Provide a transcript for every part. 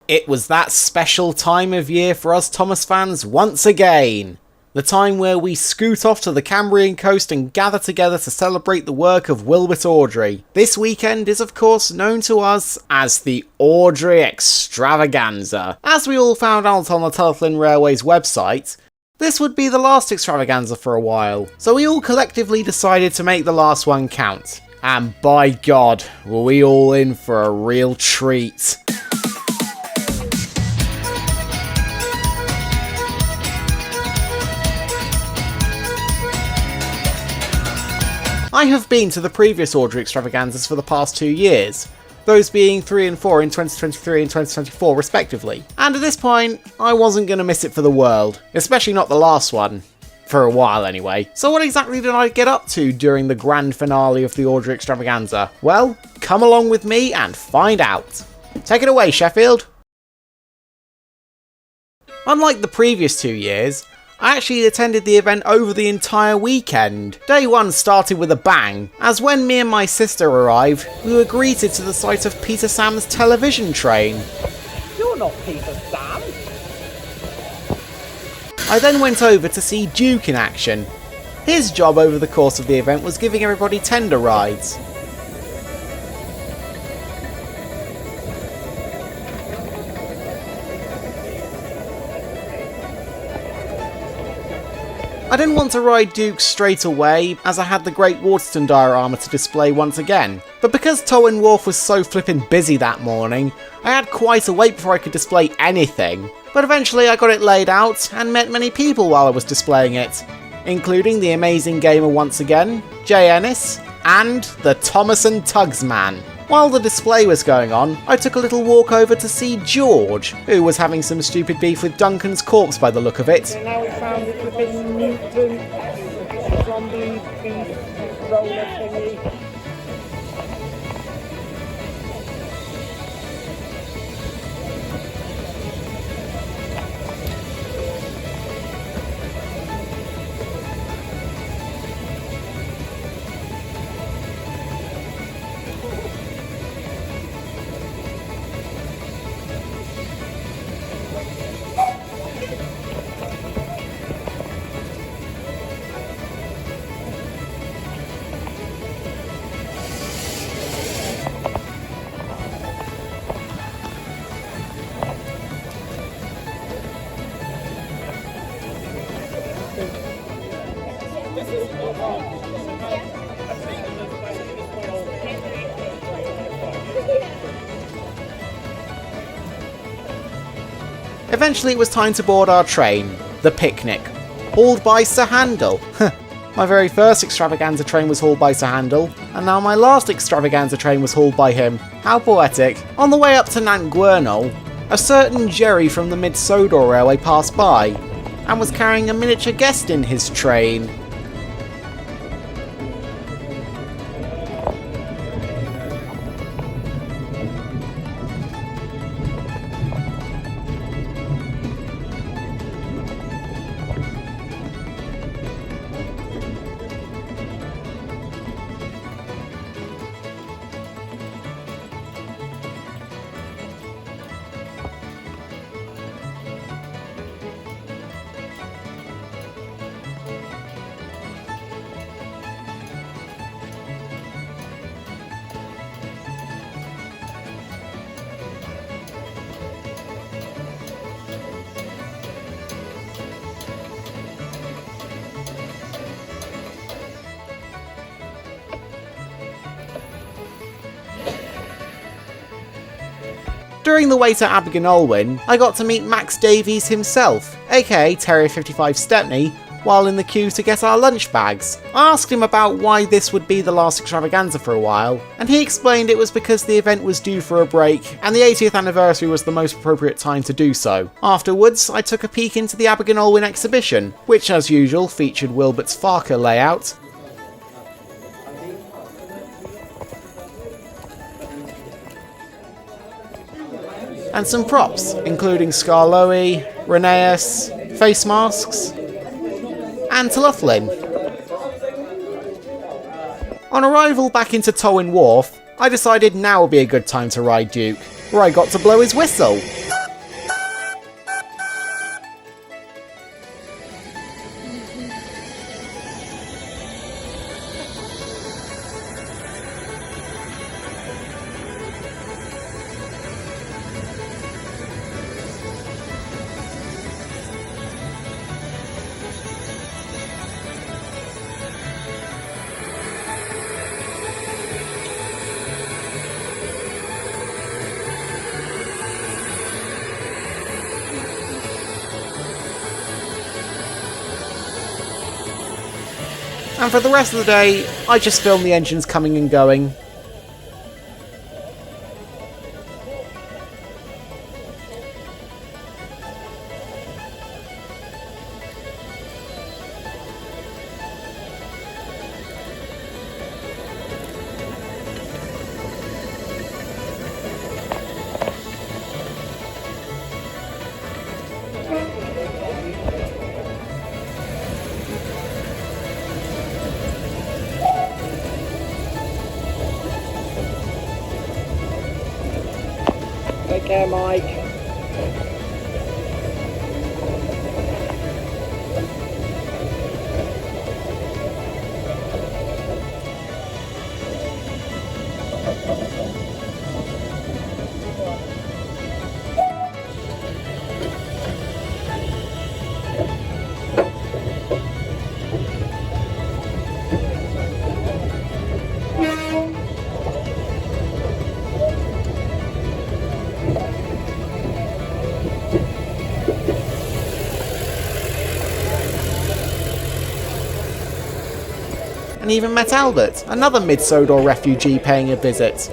It was that special time of year for us Thomas fans once again. The time where we scoot off to the Cambrian coast and gather together to celebrate the work of Wilbert Awdry. This weekend is of course known to us as the Awdry Extravaganza. As we all found out on the Teleflyn Railway's website, this would be the last extravaganza for a while, so we all collectively decided to make the last one count. And by God, were we all in for a real treat. I have been to the previous Awdry Extravaganzas for the past 2 years, those being 3 and 4 in 2023 and 2024 respectively, and at this point, I wasn't going to miss it for the world, especially not the last one, for a while anyway. So what exactly did I get up to during the grand finale of the Awdry Extravaganza? Well, come along with me and find out. Take it away, Sheffield! Unlike the previous 2 years, I actually attended the event over the entire weekend. Day 1 started with a bang, as when me and my sister arrived, we were greeted to the sight of Peter Sam's television train. You're not Peter Sam. I then went over to see Duke in action. His job over the course of the event was giving everybody tender rides. I didn't want to ride Duke straight away, as I had the Great Waterton diorama to display once again, but because Towin Wharf was so flippin' busy that morning, I had quite a wait before I could display anything, but eventually I got it laid out and met many people while I was displaying it, including the amazing gamer once again, Jay Ennis, and the Thomas and Tugs man. While the display was going on, I took a little walk over to see George, who was having some stupid beef with Duncan's corpse by the look of it. And now we found it with a mutant zombie beef roller thingy. Eventually it was time to board our train, the Picnic, hauled by Sir Handel. My very first extravaganza train was hauled by Sir Handel, and now my last extravaganza train was hauled by him. How poetic. On the way up to Nant Gwernol, a certain Jerry from the Mid-Sodor Railway passed by, and was carrying a miniature guest in his train. During the wait at Abergynolwyn, I got to meet Max Davies himself, aka Terrier 55 Stepney, while in the queue to get our lunch bags. I asked him about why this would be the last extravaganza for a while, and he explained it was because the event was due for a break, and the 80th anniversary was the most appropriate time to do so. Afterwards, I took a peek into the Abergynolwyn exhibition, which as usual featured Wilbert's Farker layout, and some props, including Skarloey, Rheneas, face masks, and Teleflyn. On arrival back into Towin Wharf, I decided now would be a good time to ride Duke, where I got to blow his whistle. And for the rest of the day, I just filmed the engines coming and going. Take care, Mike. And even met Albert, another Mid-Sodor refugee paying a visit.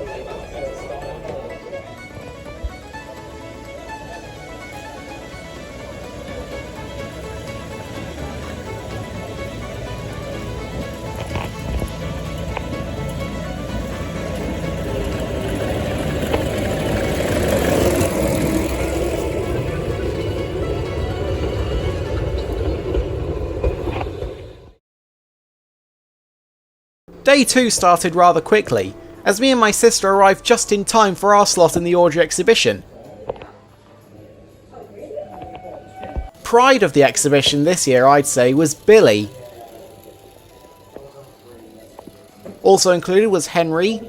Day 2 started rather quickly, as me and my sister arrived just in time for our slot in the Awdry exhibition. Pride of the exhibition this year, I'd say, was Billy. Also included was Henry,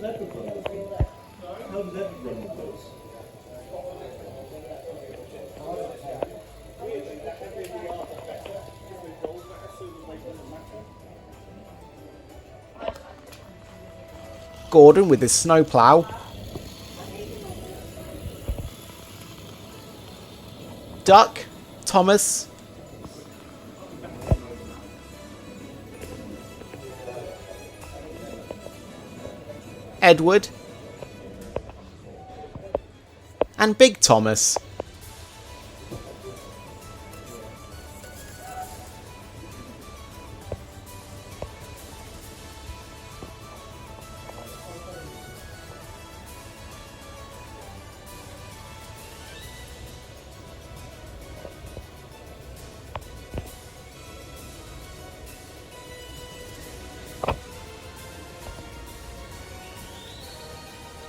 Gordon with his snowplow, Duck, Thomas, Edward, and Big Thomas.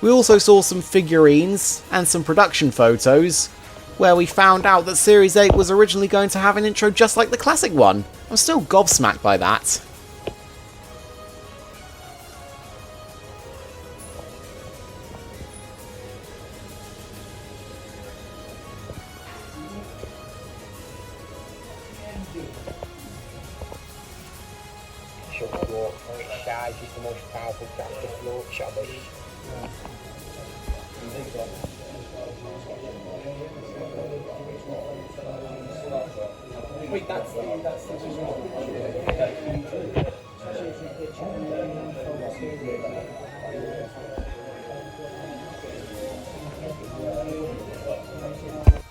We also saw some figurines and some production photos, where we found out that Series 8 was originally going to have an intro just like the classic one. I'm still gobsmacked by that. Size is the most powerful tractor float shobbish. Wait, that's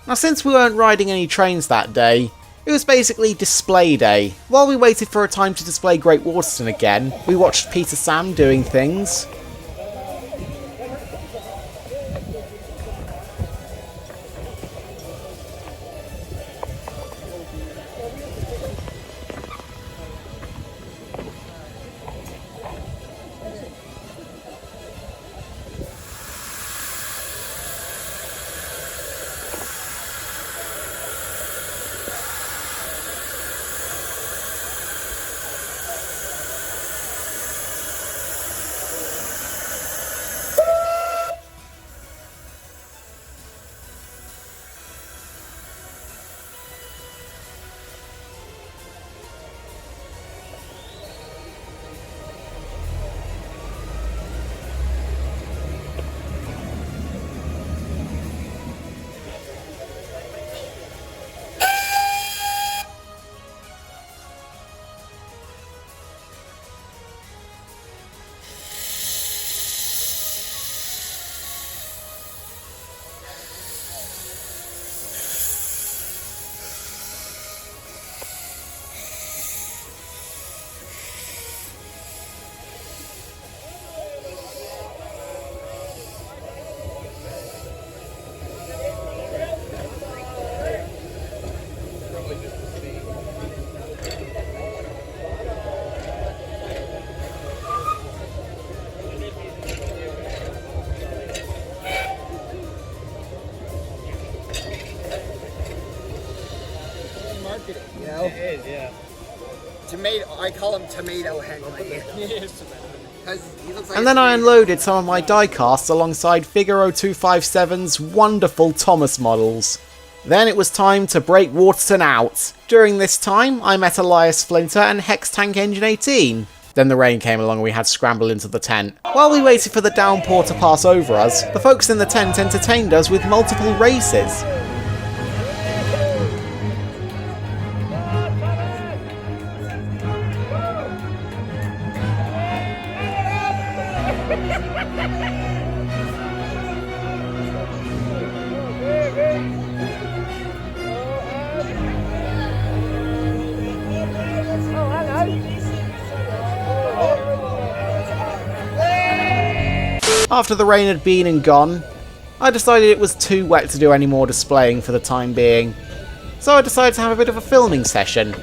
Now, since we weren't riding any trains that day, it was basically display day. While we waited for a time to display Great Waterton again, we watched Peter Sam doing things. look at it, you know? It is, yeah. Tomato, I call him Tomato Henry. Because he looks like And then I unloaded some of my die casts alongside Figaro 257's wonderful Thomas models. Then it was time to break Waterton out. During this time, I met Elias Flinter and Hex Tank Engine 18. Then the rain came along and we had to scramble into the tent. While we waited for the downpour to pass over us, the folks in the tent entertained us with multiple races. After the rain had been and gone, I decided it was too wet to do any more displaying for the time being, so I decided to have a bit of a filming session.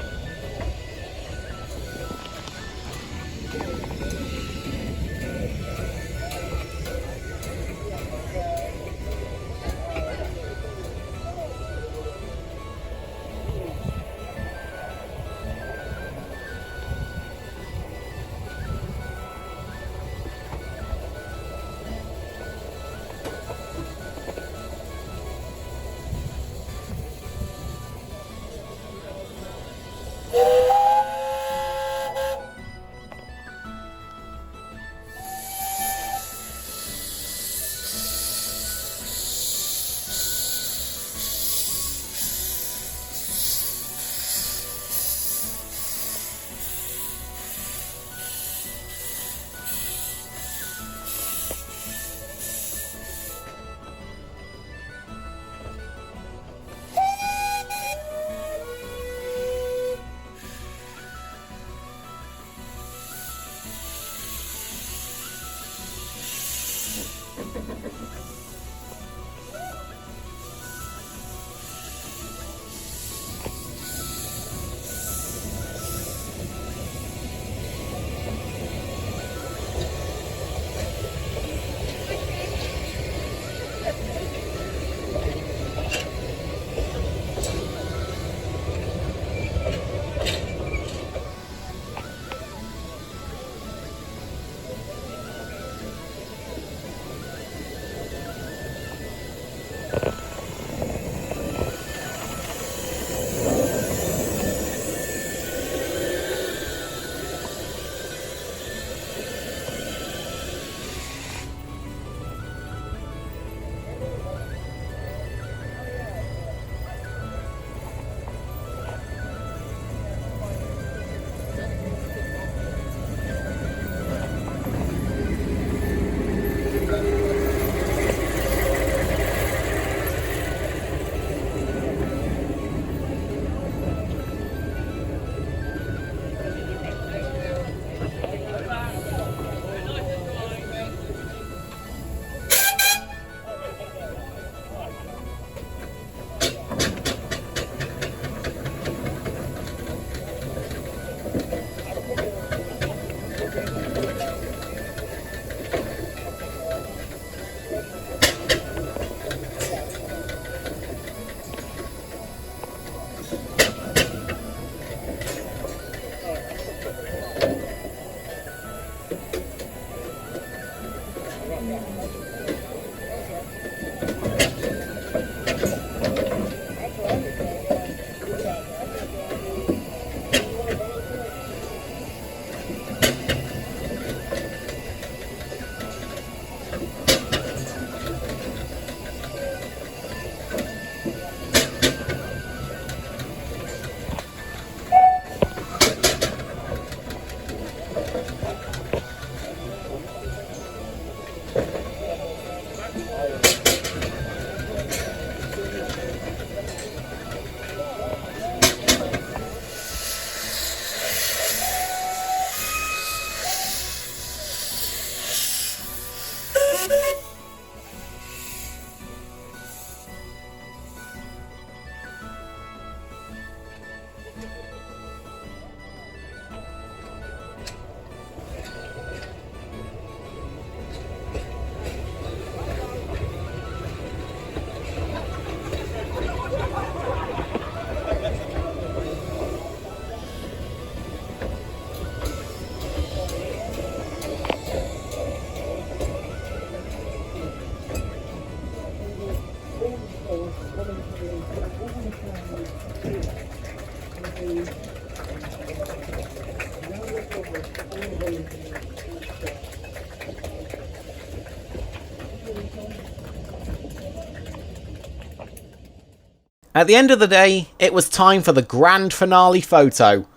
At the end of the day, it was time for the grand finale photo.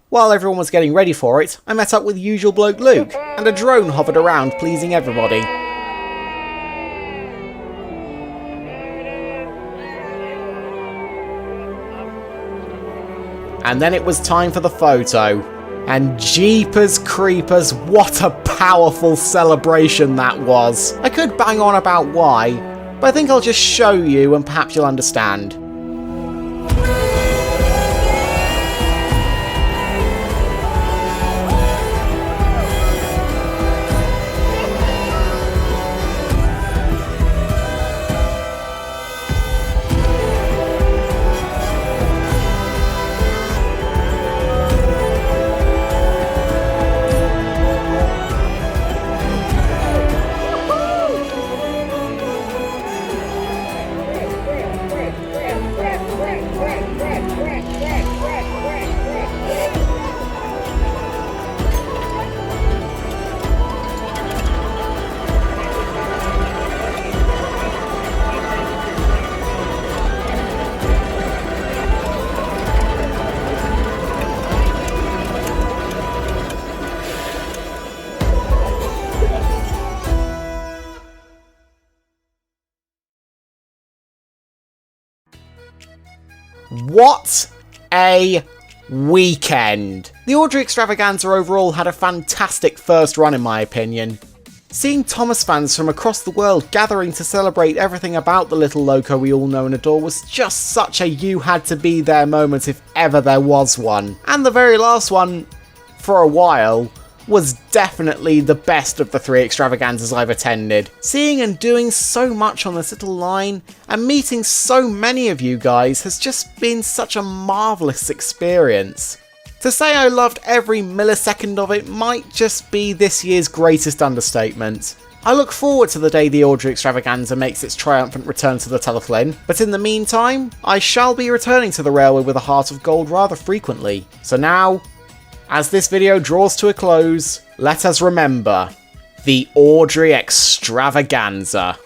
While everyone was getting ready for it, I met up with usual bloke Luke, and a drone hovered around pleasing everybody. And then it was time for the photo. And jeepers creepers, what a powerful celebration that was. I could bang on about why, but I think I'll just show you and perhaps you'll understand. What a weekend! The Awdry Extravaganza overall had a fantastic first run in my opinion. Seeing Thomas fans from across the world gathering to celebrate everything about the little loco we all know and adore was just such a you had to be there moment if ever there was one. And the very last one, for a while, was definitely the best of the 3 extravaganzas I've attended. Seeing and doing so much on this little line, and meeting so many of you guys has just been such a marvellous experience. To say I loved every millisecond of it might just be this year's greatest understatement. I look forward to the day the Awdry Extravaganza makes its triumphant return to the Tailflynn, but in the meantime, I shall be returning to the railway with a heart of gold rather frequently. So now, as this video draws to a close, let us remember the Awdry Extravaganza.